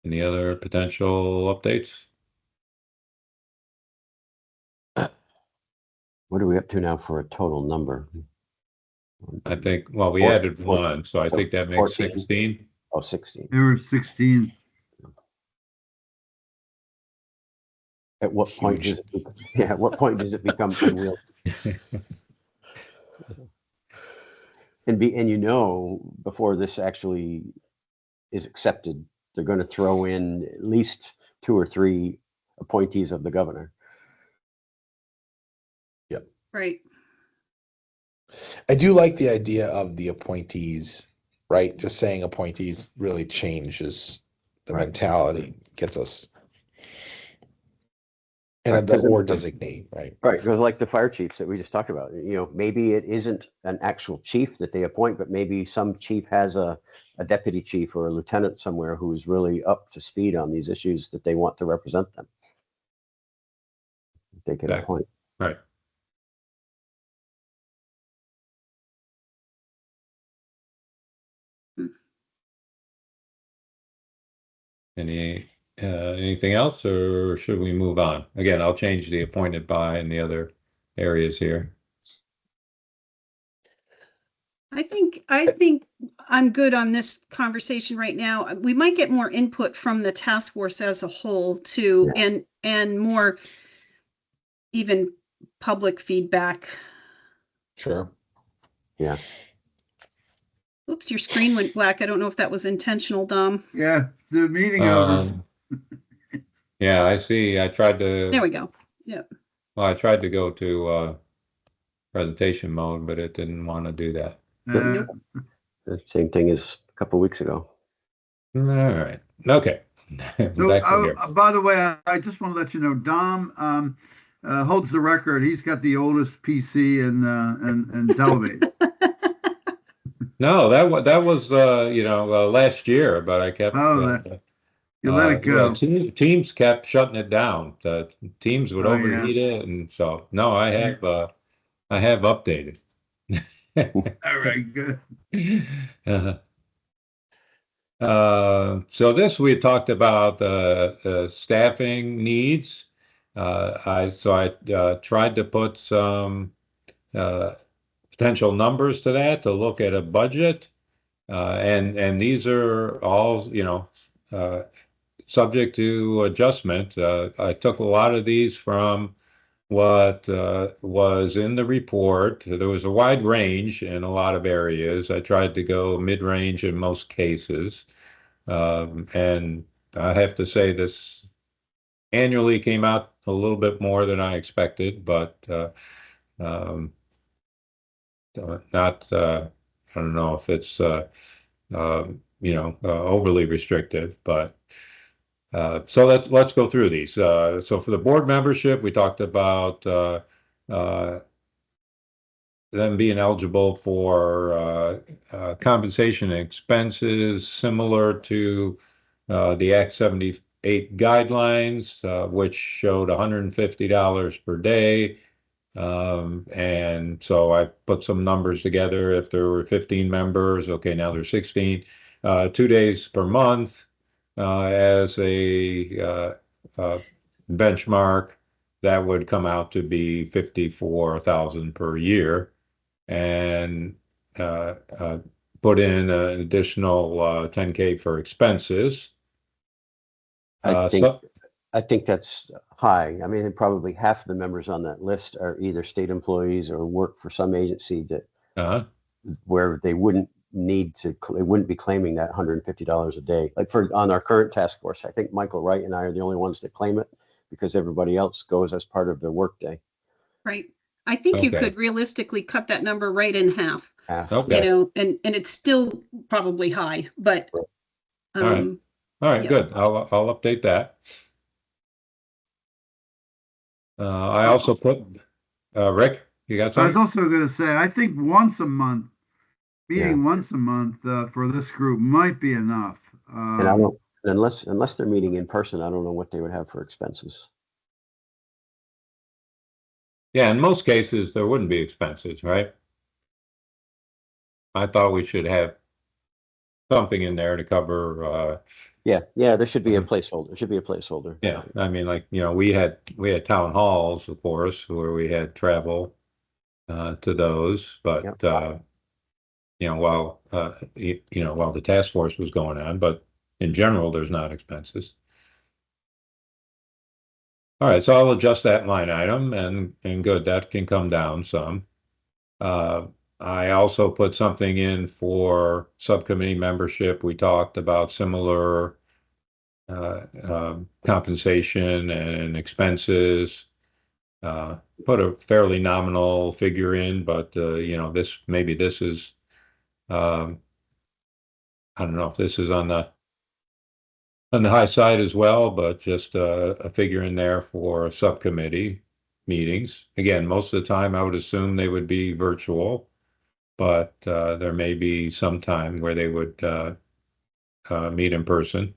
Any other potential updates? What are we up to now for a total number? I think, well, we Four- added one, so I so think that makes 14. 16. Oh, 16. There were 16. At what point Huge. does it? Yeah. At what point does it become unwieldy? And before this actually is accepted, they're going to throw in at least 2 or 3 appointees of the governor. Right. I do like the idea of the appointees, right? Just saying appointees really changes the Right. mentality, gets us. And Right, the 'cause or designate, right? Right, because like the fire chiefs that we just talked about, maybe it isn't an actual chief that they appoint, but maybe some chief has a deputy chief or a lieutenant somewhere who is really up to speed on these issues that they want to represent them. They can Exactly. appoint. Right. Anything else, or should we move on? Again, I'll change the appointed by in the other areas here. I think I'm good on this conversation right now. We might get more input from the task force as a whole too, and more even public feedback. Sure. Yeah. Oops, your screen went black. I don't know if that was intentional, Dom. Yeah, the meeting over. Yeah, I see. I tried to. There we go. Yeah. Well, I tried to go to presentation mode, but it didn't want to do that. Uh, The same thing as a couple of weeks ago. All right. Okay. So, Back to here. by the way, I just want to let you know, Dom holds the record. He's got the oldest PC and television. No, that was last year, but I kept. You let it go. Teams kept shutting it down. The teams would Oh, overheat it, and so no, I have updated. All right, good. So this we talked about staffing needs. I tried to put some potential numbers to that to look at a budget, and these are all subject to adjustment. I took a lot of these from what was in the report. There was a wide range in a lot of areas. I tried to go mid-range in most cases. And I have to say this annually came out a little bit more than I expected, but not, I don't know if it's, overly restrictive, but so let's go through these. So for the board membership, we talked about them being eligible for compensation expenses similar to the Act 78 guidelines, which showed $150 per day. And so I put some numbers together. If there were 15 members, okay, now there's 16. 2 days per month as a benchmark, that would come out to be 54,000 per year. And put in an additional 10K for expenses. I think that's high. I mean, probably half of the members on that list are either state employees or work for some agency that where they wouldn't need to, it wouldn't be claiming that $150 a day. Like on our current task force, I think Michael Wright and I are the only ones that claim it because everybody else goes as part of their workday. Right. I think you Okay. could realistically cut that number right in half, Half. Okay. and it's still probably high, but, Right. All right. All right, yeah. good. I'll update that. I also put, Rick, you got I was something? also going to say, I think once a month, meeting Yeah. once a month for this group might be enough. And I don't, unless they're meeting in person, I don't know what they would have for expenses. Yeah, in most cases, there wouldn't be expenses, right? I thought we should have something in there to cover, Yeah, there should be a placeholder. There should be a placeholder. yeah, I mean, like, we had town halls, of course, where we had travel to those, but Yep. while while the task force was going on, but in general, there's not expenses. All right, so I'll adjust that line item and good, that can come down some. I also put something in for subcommittee membership. We talked about similar compensation and expenses. Put a fairly nominal figure in, but maybe this is I don't know if this is on the high side as well, but just a figure in there for subcommittee meetings. Again, most of the time I would assume they would be virtual, but there may be some time where they would meet in person.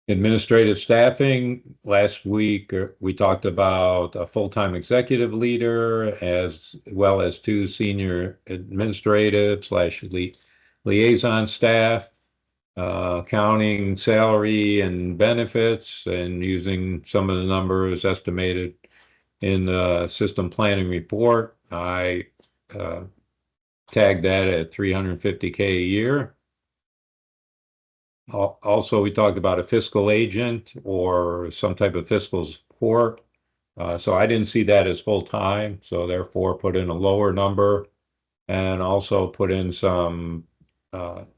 Administrative staffing, last week we talked about a full-time executive leader as well as 2 senior administrative / liaison staff, counting salary and benefits and using some of the numbers estimated in the system planning report. I tagged that at $350K a year. Also, we talked about a fiscal agent or some type of fiscal support. So I didn't see that as full-time, so therefore put in a lower number and also put in some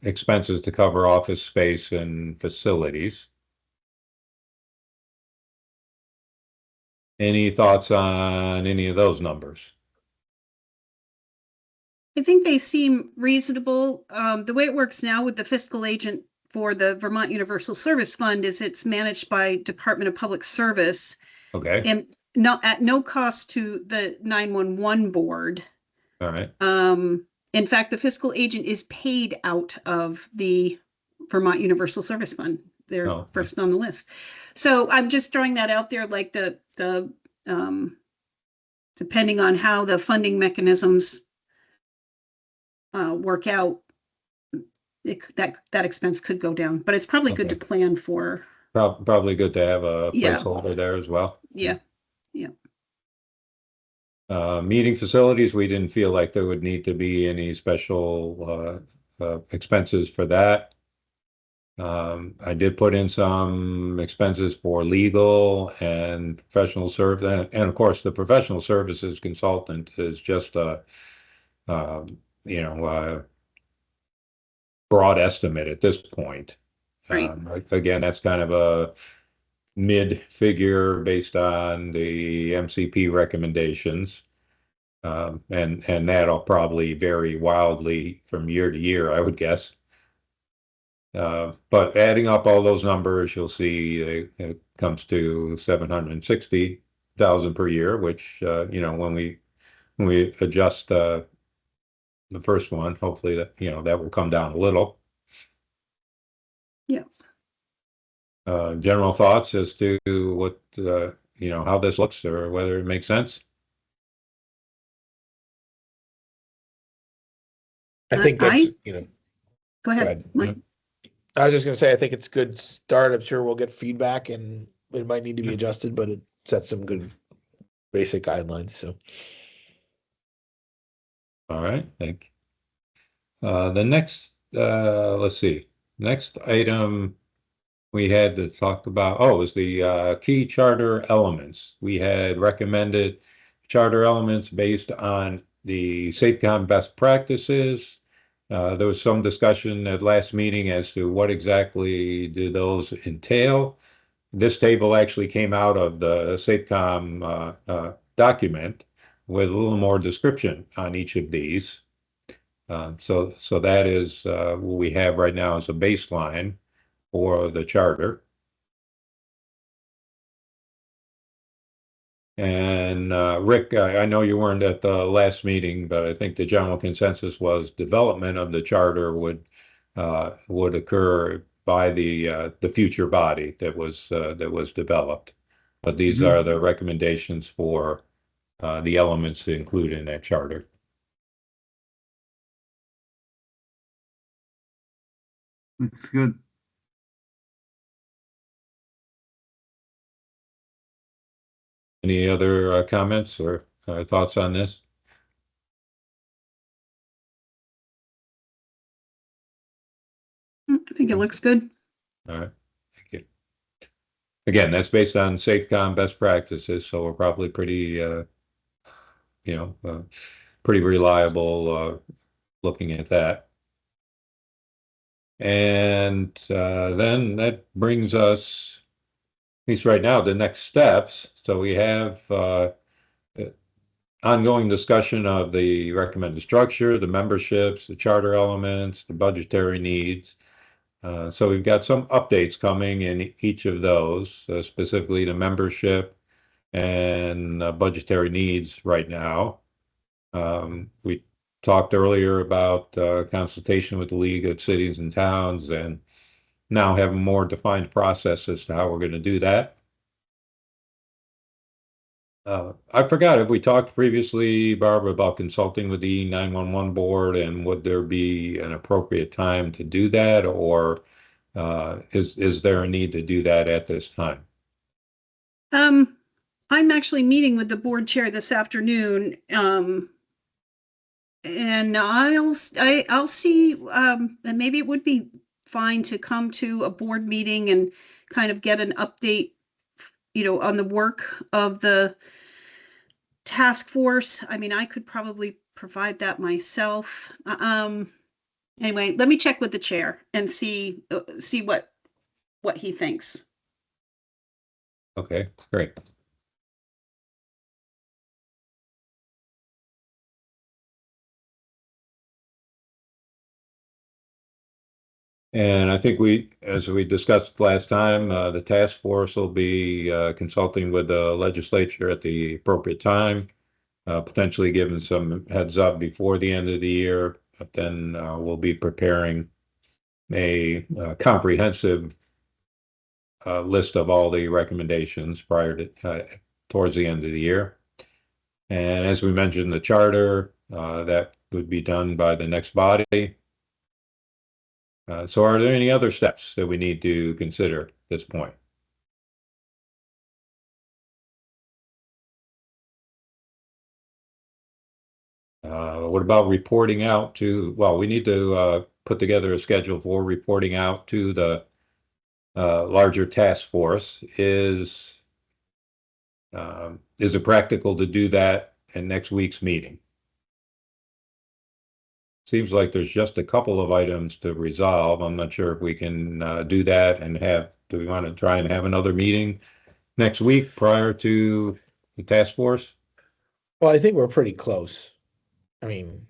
expenses to cover office space and facilities. Any thoughts on any of those numbers? I think they seem reasonable. The way it works now with the fiscal agent for the Vermont Universal Service Fund is it's managed by Department of Public Service Okay, and at no cost to the 911 board. all right. In fact, the fiscal agent is paid out of the Vermont Universal Service Fund. They're Oh, first on the list. So I'm just throwing that out there, like the depending on how the funding mechanisms work out, that expense could go down, but it's probably good to Okay. plan for. Probably good to have a Yeah. placeholder there as well. Yeah. Meeting facilities, we didn't feel like there would need to be any special expenses for that. I did put in some expenses for legal and professional service, and of course, the professional services consultant is just a broad estimate at this point. Right. Again, that's kind of a mid figure based on the MCP recommendations. And that'll probably vary wildly from year to year, I would guess. But adding up all those numbers, you'll see it comes to 760,000 per year, which when we adjust the first one, hopefully that will come down a little. Yeah. General thoughts as to what how this looks or whether it makes sense. I think that's, Go ahead, ahead. Mike. I was just gonna say, I think it's a good start. I'm sure we'll get feedback and it might need to be adjusted, but it sets some good basic guidelines, so. All right, thank you. The next, let's see, next item we had to talk about, was the key charter elements. We had recommended charter elements based on the SafeCom best practices. There was some discussion at last meeting as to what exactly do those entail. This table actually came out of the SafeCom document with a little more description on each of these. So that is what we have right now as a baseline for the charter. And Rick, I know you weren't at the last meeting, but I think the general consensus was development of the charter would occur by the future body that was developed. But these are the recommendations for the elements to include in that charter. Looks good. Any other comments or thoughts on this? I think it looks good. All right, thank you. Again, that's based on SafeCom best practices, so we're probably pretty, pretty reliable looking at that. And then that brings us, at least right now, the next steps. So we have ongoing discussion of the recommended structure, the memberships, the charter elements, the budgetary needs. So we've got some updates coming in each of those, specifically the membership and budgetary needs right now. We talked earlier about consultation with the League of Cities and Towns, and now have a more defined process as to how we're going to do that. I forgot if we talked previously, Barbara, about consulting with the 911 board, and would there be an appropriate time to do that, or is there a need to do that at this time? I'm actually meeting with the board chair this afternoon, and I'll see, and maybe it would be fine to come to a board meeting and kind of get an update, on the work of the task force. I mean, I could probably provide that myself. Anyway, let me check with the chair and see what he thinks. Okay, great. And I think as we discussed last time, the task force will be consulting with the legislature at the appropriate time, potentially giving some heads up before the end of the year. But then we'll be preparing a comprehensive list of all the recommendations prior to towards the end of the year. And as we mentioned, the charter that would be done by the next body. So are there any other steps that we need to consider at this point? What about reporting out to, well, we need to put together a schedule for reporting out to the larger task force. Is it practical to do that in next week's meeting? Seems like there's just a couple of items to resolve. I'm not sure if we can do that and do we want to try and have another meeting next week prior to the task force? Well, I think we're pretty close. I mean,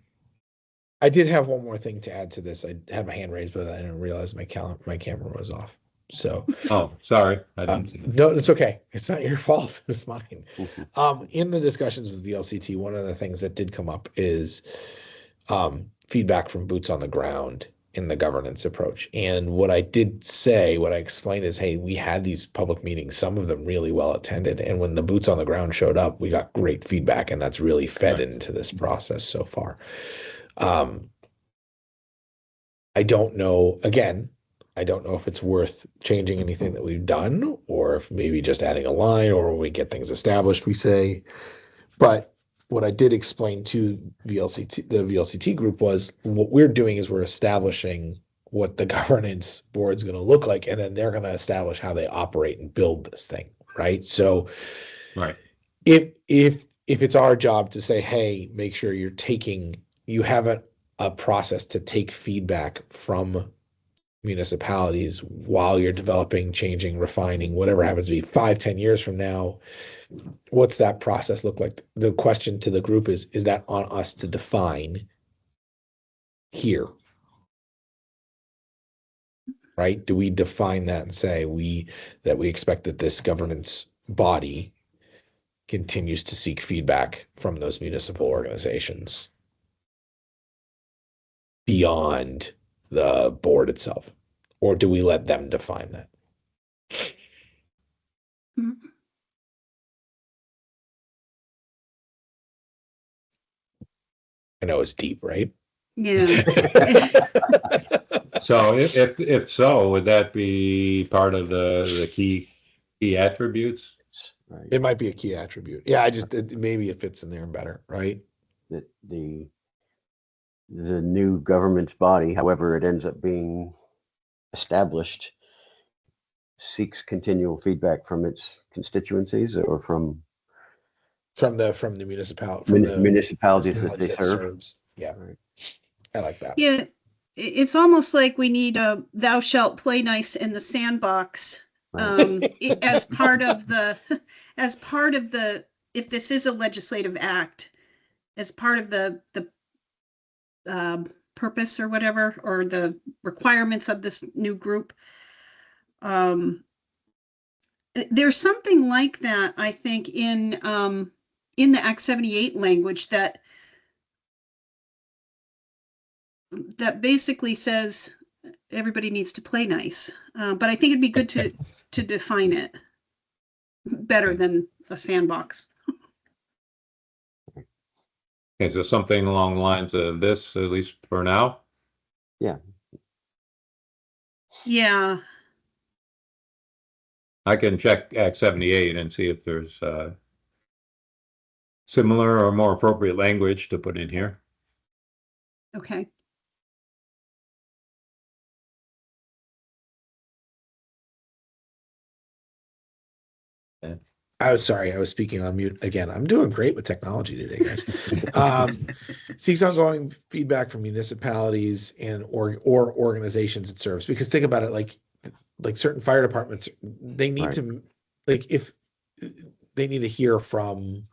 I did have one more thing to add to this. I had my hand raised, but I didn't realize my camera was off. So, oh, sorry, I didn't see that. No, it's okay. It's not your fault. It's mine. In the discussions with VLCT, one of the things that did come up is feedback from boots on the ground in the governance approach. And what I explained is, hey, we had these public meetings, some of them really well attended. And when the boots on the ground showed up, we got great feedback, and that's really fed into this process so far. I don't know, again, I don't know if it's worth changing anything that we've done, or if maybe just adding a line, or when we get things established, we say. But what I did explain to the VLCT group was what we're doing is we're establishing what the governance board's going to look like, and then they're going to establish how they operate and build this thing, right? So, right. If if it's our job to say, hey, make sure you have a process to take feedback from municipalities while you're developing, changing, refining, whatever happens to be 5-10 years from now, what's that process look like? The question to the group is that on us to define here? Right? Do we define that and say that we expect that this governance body continues to seek feedback from those municipal organizations beyond the board itself? Or do we let them define that? Mhm. I know it's deep, right? Yeah. So if so, would that be part of the key attributes? Right. It might be a key attribute. Yeah, maybe it fits in there better, right? That the new government body, however it ends up being established, seeks continual feedback from its constituencies or from From the municipality, municipalities that they it serve. serves. Yeah, Right. I like that. Yeah, it's almost like we need a thou shalt play nice in the sandbox Right. as part of the if this is a legislative act, as part of the purpose or whatever, or the requirements of this new group. There's something like that, I think, in the Act 78 language that basically says everybody needs to play nice. But I think it'd be good to define it better than a sandbox. Is there something along the lines of this, at least for now? Yeah. Yeah. I can check Act 78 and see if there's similar or more appropriate language to put in here. Okay. I was sorry, I was speaking on mute again. I'm doing great with technology today, guys. Seeks ongoing feedback from municipalities and or organizations it serves. Because think about it, like certain fire departments, they need Right. to, like, if they need to hear from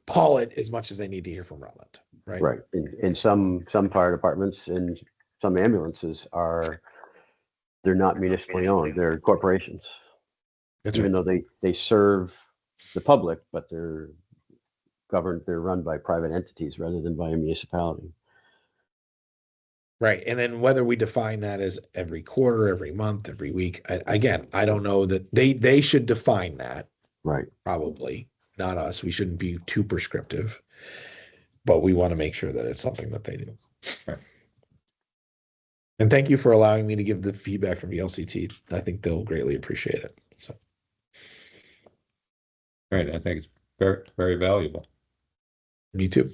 Pollitt as much as they need to hear from Rutland, right? Right. And some fire departments and some ambulances they're not municipally owned. They're corporations. That's Even right. though they serve the public, but they're run by private entities rather than by a municipality. Right. And then whether we define that as every quarter, every month, every week, again, I don't know that they should define that. Right. Probably not us. We shouldn't be too prescriptive, but we want to make sure that it's something that they do. Right. And thank you for allowing me to give the feedback from the LCT. I think they'll greatly appreciate it. So. Right. I think it's very, very valuable. Me too.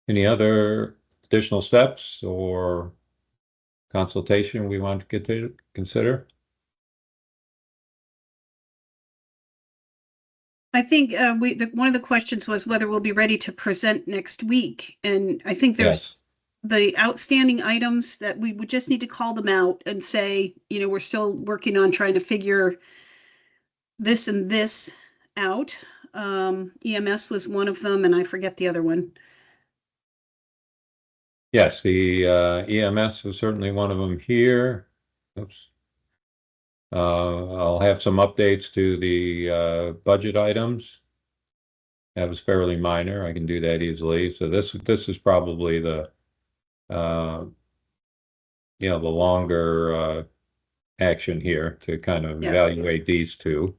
Any other additional steps or consultation we want to consider? I think one of the questions was whether we'll be ready to present next week. And I think there's the outstanding items that we would just need to call them out and say, we're still working on trying to figure this and this out. EMS was one of them, and I forget the other one. Yes, the EMS was certainly one of them here. Oops. I'll have some updates to the budget items. That was fairly minor. I can do that easily. So this is probably the the longer action here to kind of evaluate these two.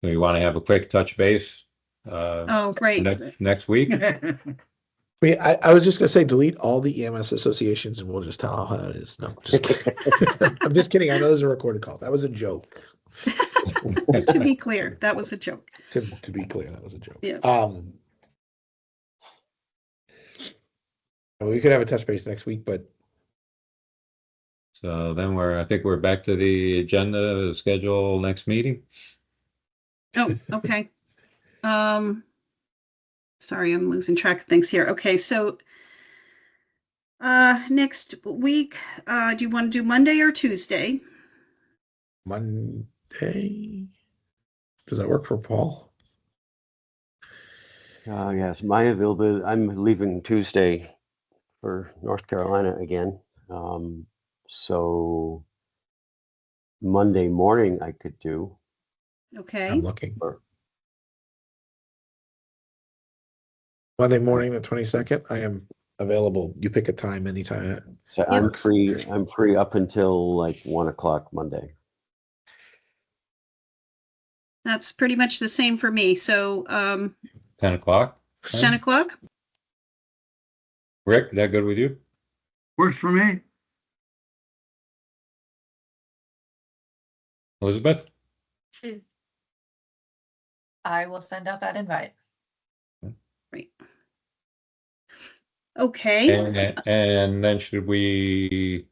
So you want to have a quick touch base? Oh, great. Next week? I was just going to say, delete all the EMS associations and we'll just tell how it is. No, just kidding. I'm just kidding. I know there's a recorded call. That was a joke. To be clear, that was a joke. To be clear, that was a joke. Yeah. We could have a touch base next week, but So then I think we're back to the agenda schedule next meeting. Oh, okay. Sorry, I'm losing track of things here. Okay, so next week, do you want to do Monday or Tuesday? Monday. Does that work for Paul? Yes, my availability, I'm leaving Tuesday for North Carolina again. So Monday morning I could do. Okay. I'm looking. Or, Monday morning, the 22nd. I am available. You pick a time anytime. so Yep. I'm free up until like 1 o'clock Monday. That's pretty much the same for me. So 10 o'clock. 10 o'clock? Rick, that good with you? Works for me. Elizabeth? I will send out that invite. Right. Okay. And then should we,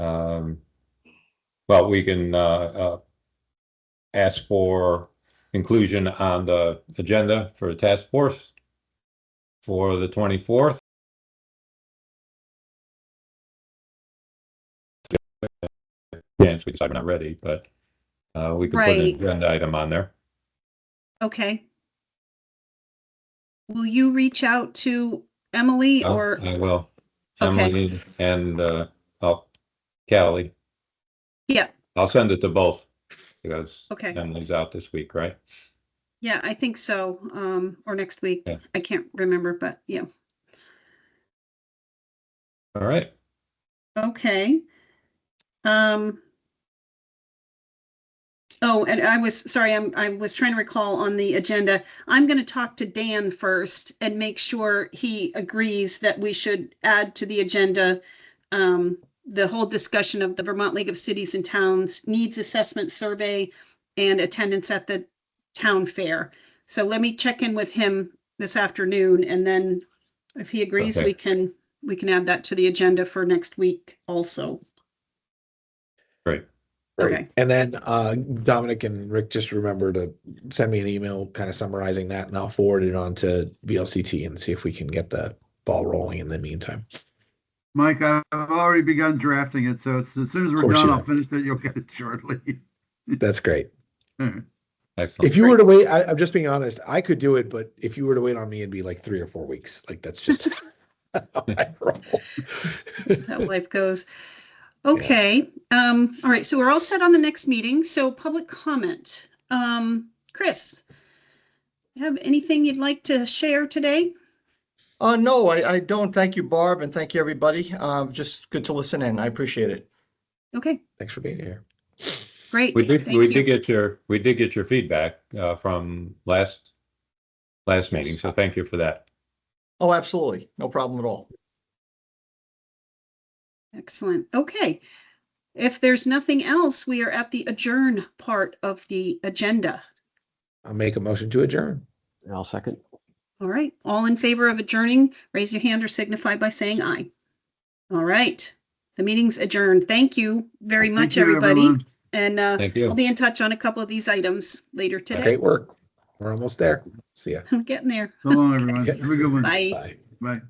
well, we can ask for inclusion on the agenda for the task force for the 24th. Chance we decide we're not ready, but we can put an Right. agenda item on there. Okay. Will you reach out to Emily or? I will. Okay. Emily and Callie. Yeah. I'll send it to both because Okay. Emily's out this week, right? Yeah, I think so. Or next week. Yeah. I can't remember, but yeah. All right. Okay. Oh, and I was sorry, I was trying to recall on the agenda. I'm going to talk to Dan first and make sure he agrees that we should add to the agenda the whole discussion of the Vermont League of Cities and Towns needs assessment survey and attendance at the town fair. So let me check in with him this afternoon, and then if he agrees, Okay. we can add that to the agenda for next week also. Great. Great. Okay. And then Dominic and Rick, just remember to send me an email kind of summarizing that, and I'll forward it on to VLCT and see if we can get the ball rolling in the meantime. Mike, I've already begun drafting it, so it's, as soon as we're course done, you I'll have. finish it. You'll get it shortly. That's great. Excellent. If you were to wait, I'm just being honest, I could do it, but if you were to wait on me, it'd be like 3 or 4 weeks. Like that's just how I roll. That's how life goes. Okay. All right. So we're all set on the next meeting. So public comment. Chris, you have anything you'd like to share today? No, I don't. Thank you, Barb, and thank you, everybody. Just good to listen in. I appreciate it. Okay, Thanks for being here. great. We did Thank you. get your feedback from last meeting, so thank you for that. Oh, absolutely. No problem at all. Excellent. Okay. If there's nothing else, we are at the adjourn part of the agenda. I'll make a motion to adjourn. I'll second. All right. All in favor of adjourning, raise your hand or signify by saying aye. All right. The meeting's adjourned. Thank you very Thank much, you, everybody. everyone. And Thank you. I'll be in touch on a couple of these items later today. Great work. We're almost there. See ya. I'm getting there. So long, everyone. Yeah. Have a good one. Bye. Bye. Bye.